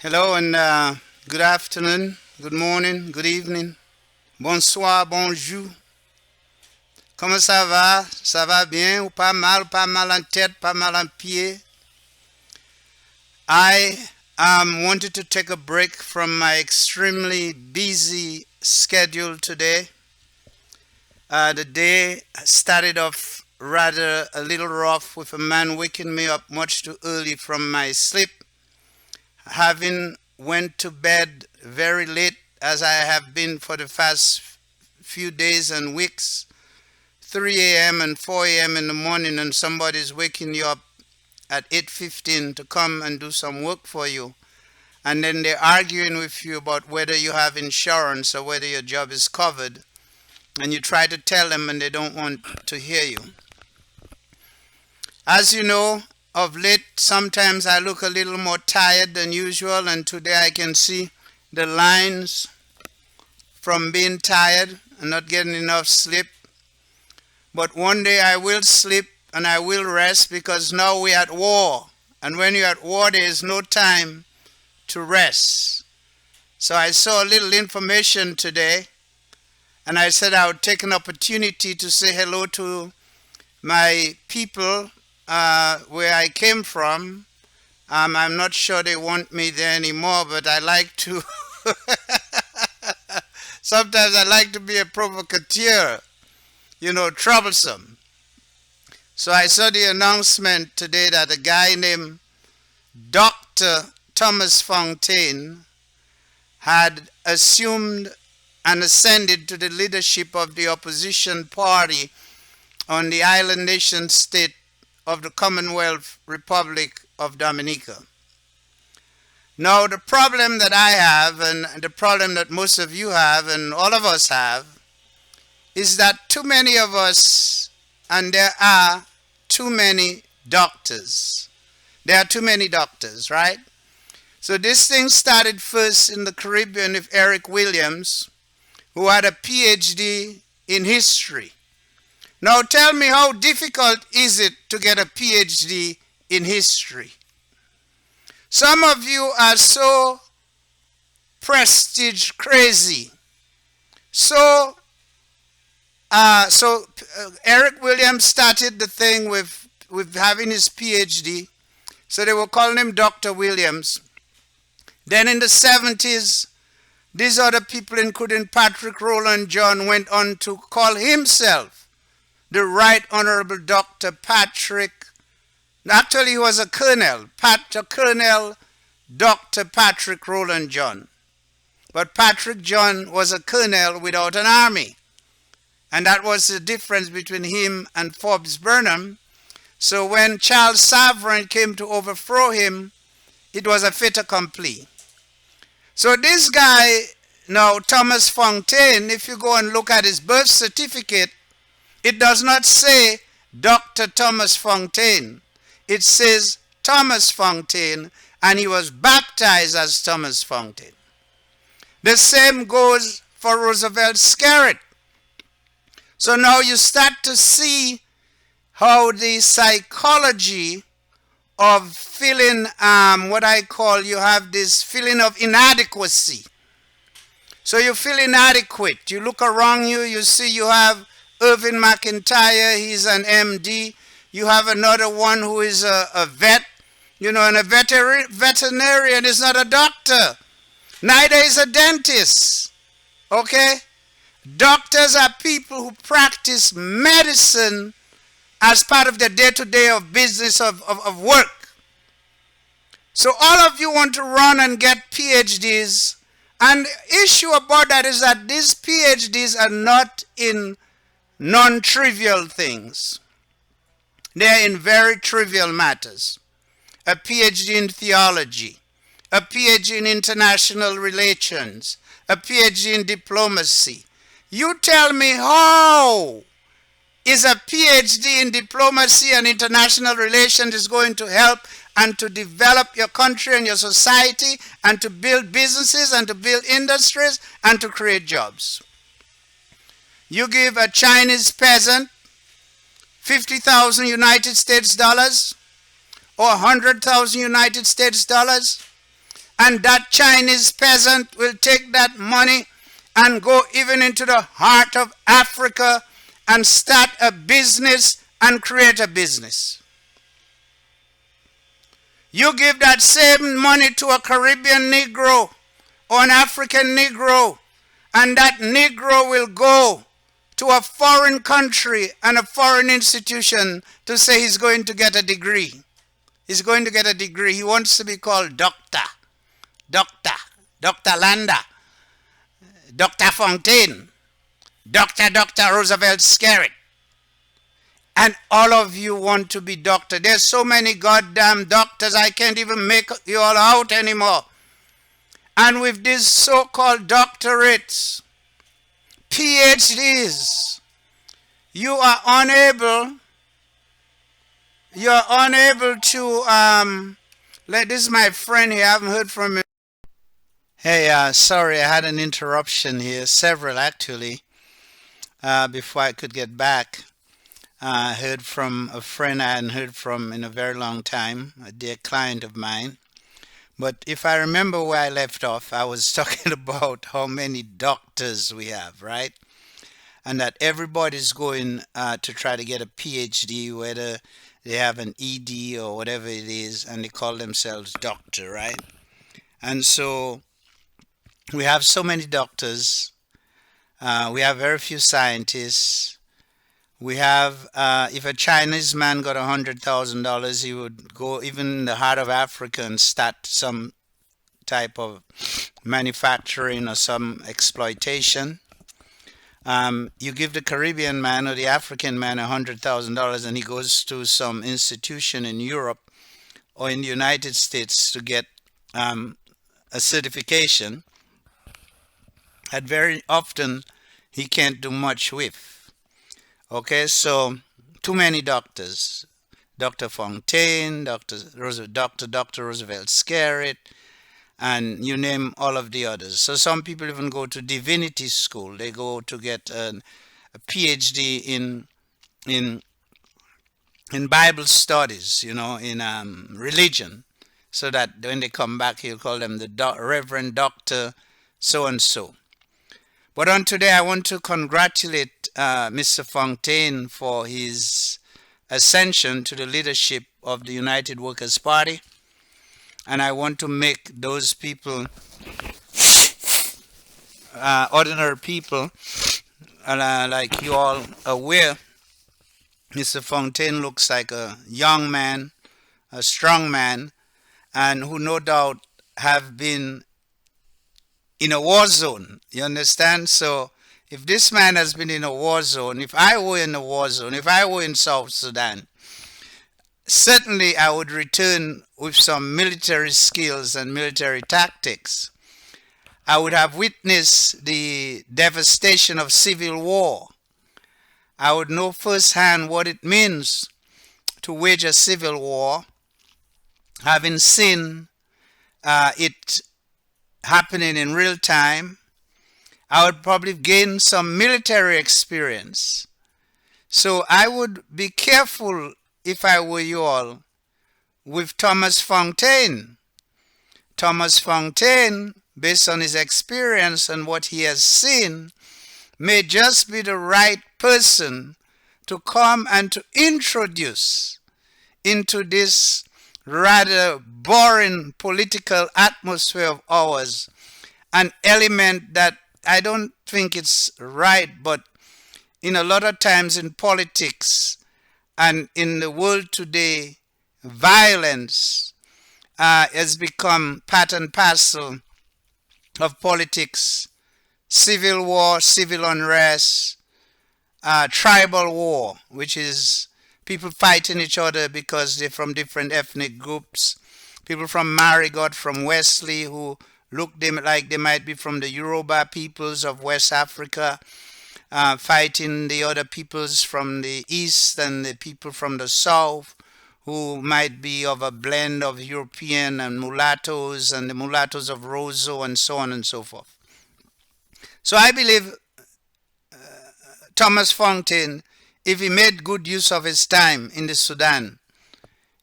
Hello and good afternoon, good morning, good evening. Bonsoir, bonjour. Comment ça va? Ça va bien ou pas mal en tête, pas mal en pied? I wanted to take a break from my extremely busy schedule today. The day started off rather a little rough with a man waking me up much too early from my sleep, having went to bed very late as I have been for the past few days and weeks, 3 a.m. and 4 a.m. in the morning, and somebody's waking you up at 8:15 to come and do some work for you, and then they're arguing with you about whether you have insurance or whether your job is covered, and you try to tell them and they don't want to hear you. As you know, of late, sometimes I look a little more tired than usual, and today I can see the lines from being tired and not getting enough sleep. But one day I will sleep and I will rest, because now we're at war. And when you're at war, there is no time to rest. So I saw a little information today, and I said I would take an opportunity to say hello to my people where I came from. I'm not sure they want me there anymore, but I like to. Sometimes I like to be a provocateur, troublesome. So I saw the announcement today that a guy named Dr. Thomas Fontaine had assumed and ascended to the leadership of the opposition party on the island nation state of the Commonwealth Republic of Dominica. Now, the problem that I have, and the problem that most of you have, and all of us have, is that too many of us, and there are too many doctors. There are too many doctors, right? So this thing started first in the Caribbean with Eric Williams, who had a PhD in history. Now tell me, how difficult is it to get a PhD in history? Some of you are so prestige crazy. Eric Williams started the thing with having his PhD. So they were calling him Dr. Williams. Then in the 70s, these other people, including Patrick Rowland John, went on to call himself the Right Honorable Dr. Patrick. Actually, he was a colonel, Colonel Dr. Patrick Rowland John. But Patrick John was a colonel without an army. And that was the difference between him and Forbes Burnham. So when Charles Sovereign came to overthrow him, it was a fait accompli. So this guy, now Thomas Fontaine, if you go and look at his birth certificate, it does not say Dr. Thomas Fontaine. It says Thomas Fontaine, and he was baptized as Thomas Fontaine. The same goes for Roosevelt Scarrett. So now you start to see how the psychology of feeling, what I call, you have this feeling of inadequacy. So you feel inadequate. You look around you, you see you have Irvin McIntyre, he's an MD. You have another one who is a vet, and a veterinarian is not a doctor. Neither is a dentist. Okay? Doctors are people who practice medicine as part of their day-to-day of business of work. So all of you want to run and get PhDs, and the issue about that is that these PhDs are not in non-trivial things. They are in very trivial matters. A PhD in theology, a PhD in international relations, a PhD in diplomacy. You tell me, how is a PhD in diplomacy and international relations is going to help and to develop your country and your society and to build businesses and to build industries and to create jobs? You give a Chinese peasant 50,000 United States dollars or 100,000 United States dollars, And that Chinese peasant will take that money and go even into the heart of Africa and start a business and create a business. You give that same money to a Caribbean Negro or an African Negro, and that Negro will go to a foreign country and a foreign institution to say he's going to get a degree. He's going to get a degree. He wants to be called doctor, Dr. Landa, Dr. Fontaine, Dr. Roosevelt Skerritt. And all of you want to be doctor. There's so many goddamn doctors, I can't even make you all out anymore. And with these so-called doctorates, PhDs, you are unable to, this is my friend here, I haven't heard from him. Hey, sorry, I had an interruption here, several actually, before I could get back. I heard from a friend I hadn't heard from in a very long time, a dear client of mine. But if I remember where I left off, I was talking about how many doctors we have, right? And that everybody's going to try to get a PhD, whether they have an ED or whatever it is, and they call themselves doctor, right? And so we have so many doctors. We have very few scientists. We have, if a Chinese man got $100,000, he would go even in the heart of Africa and start some type of manufacturing or some exploitation. You give the Caribbean man or the African man $100,000 and he goes to some institution in Europe or in the United States to get a certification that very often he can't do much with. Okay, so too many doctors. Dr. Fontaine, Dr. Roosevelt Skerritt, and you name all of the others. So some people even go to divinity school. They go to get a PhD in Bible studies, in religion, so that when they come back, he'll call them the Reverend Doctor so and so. But on today, I want to congratulate Mr. Fontaine for his ascension to the leadership of the United Workers' Party. And I want to make those people, ordinary people, like you all aware, Mr. Fontaine looks like a young man, a strong man, and who no doubt have been in a war zone. You understand? So if this man has been in a war zone, if I were in a war zone, if I were in South Sudan, certainly I would return with some military skills and military tactics. I would have witnessed the devastation of civil war. I would know firsthand what it means to wage a civil war, having seen it happening in real time. I would probably gain some military experience. So I would be careful, if I were you all, with Thomas Fontaine. Thomas Fontaine, based on his experience and what he has seen, may just be the right person to come and to introduce into this rather boring political atmosphere of ours an element that I don't think it's right, but in a lot of times in politics and in the world today, violence has become part and parcel of politics. Civil war, civil unrest, tribal war, which is people fighting each other because they're from different ethnic groups. People from Marigot, from Wesley, who look like they might be from the Yoruba peoples of West Africa, fighting the other peoples from the east and the people from the south, who might be of a blend of European and mulattoes and the mulattoes of Roseau and so on and so forth. So I believe Thomas Fontaine, if he made good use of his time in the Sudan,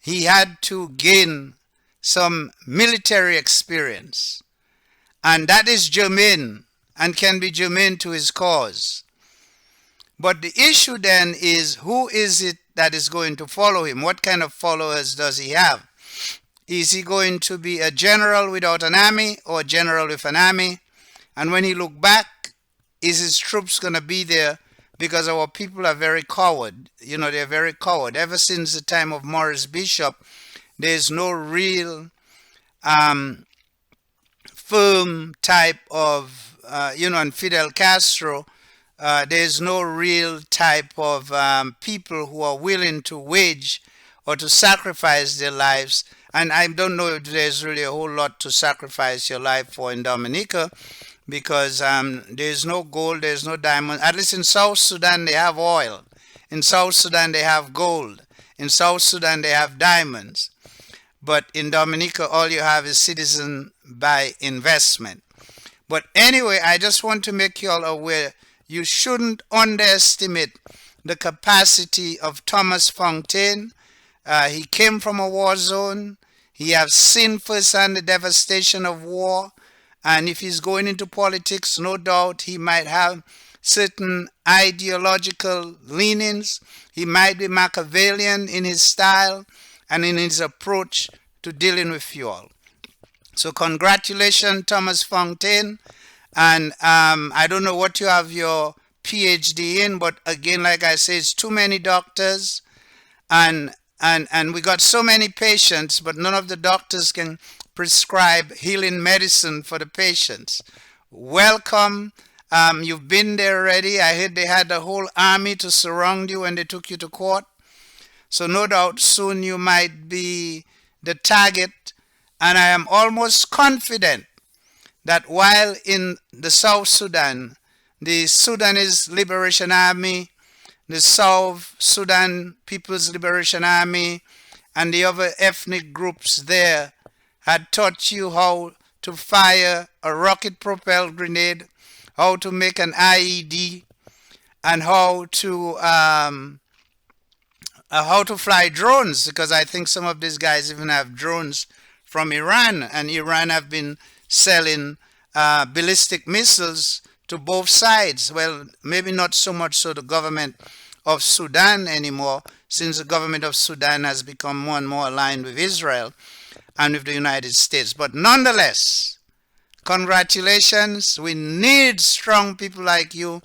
he had to gain some military experience. And that is germane and can be germane to his cause. But the issue then is, who is it that is going to follow him? What kind of followers does he have? Is he going to be a general without an army or a general with an army? And when he look back, is his troops going to be there? Because our people are very coward. They're very coward. Ever since the time of Morris Bishop, there's no real firm type of, and Fidel Castro, there's no real type of people who are willing to wage or to sacrifice their lives. And I don't know if there's really a whole lot to sacrifice your life for in Dominica, because there's no gold, there's no diamond. At least in South Sudan, they have oil. In South Sudan, they have gold. In South Sudan, they have diamonds. But in Dominica, all you have is citizen by investment. But anyway, I just want to make you all aware, you shouldn't underestimate the capacity of Thomas Fontaine. He came from a war zone. He has seen firsthand the devastation of war. And if he's going into politics, no doubt he might have certain ideological leanings. He might be Machiavellian in his style and in his approach to dealing with you all. So congratulations, Thomas Fontaine. And I don't know what you have your PhD in, but again, like I say, it's too many doctors, and we got so many patients, but none of the doctors can prescribe healing medicine for the patients. Welcome. You've been there already. I heard they had a whole army to surround you when they took you to court. So no doubt soon you might be the target. And I am almost confident that while in the South Sudan, the Sudanese Liberation Army, the South Sudan People's Liberation Army, and the other ethnic groups there had taught you how to fire a rocket-propelled grenade, how to make an IED, and how to fly drones, because I think some of these guys even have drones from Iran, and Iran have been selling ballistic missiles to both sides. Well, maybe not so much so the government of Sudan anymore, since the government of Sudan has become more and more aligned with Israel and with the United States. But nonetheless, congratulations. We need strong people like you,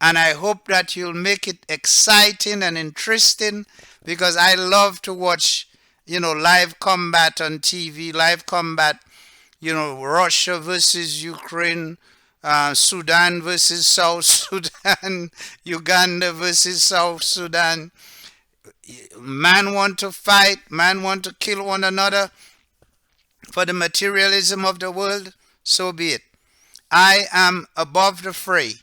and I hope that you'll make it exciting and interesting, because I love to watch, live combat on TV, live combat, Russia versus Ukraine, Sudan versus South Sudan, Uganda versus South Sudan. Man want to fight, man want to kill one another for the materialism of the world, so be it. I am above the fray.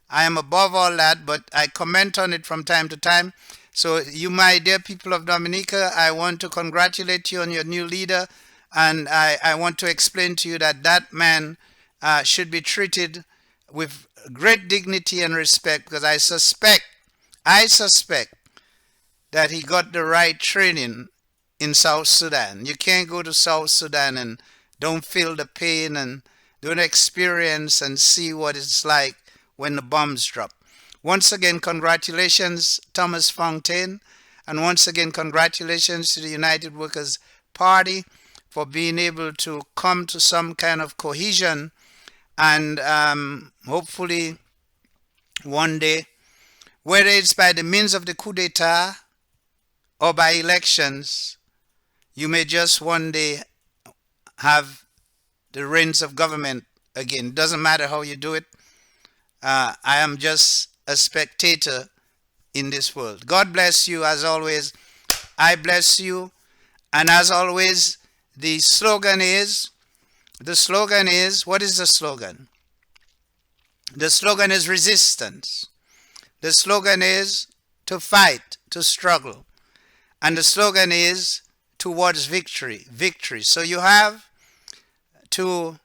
I am above all that, but I comment on it from time to time. So you, my dear people of Dominica, I want to congratulate you on your new leader, and I want to explain to you that that man should be treated with great dignity and respect, because I suspect that he got the right training in South Sudan. You can't go to South Sudan and don't feel the pain and don't experience and see what it's like when the bombs drop. Once again, congratulations, Thomas Fontaine, and once again, congratulations to the United Workers' Party for being able to come to some kind of cohesion, and hopefully one day, whether it's by the means of the coup d'etat or by elections, you may just one day have the reins of government again. It doesn't matter how you do it. I am just a spectator in this world. God bless you as always. I bless you. And as always, the slogan is, what is the slogan? The slogan is resistance. The slogan is to fight, to struggle. And the slogan is towards victory. So you have to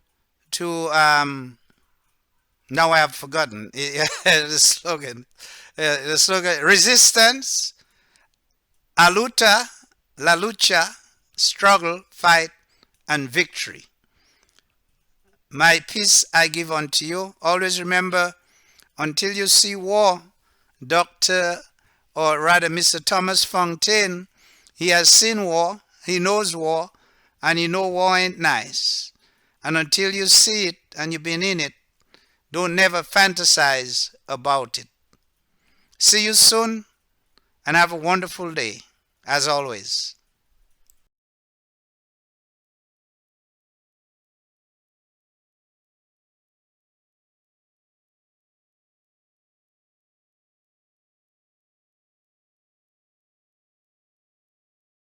now I have forgotten the slogan. The slogan: resistance, la lucha, struggle, fight, and victory. My peace I give unto you. Always remember, until you see war, Dr. or rather Mr. Thomas Fontaine, he has seen war, he knows war, and he know war ain't nice. And until you see it and you've been in it, don't never fantasize about it. See you soon and have a wonderful day, as always.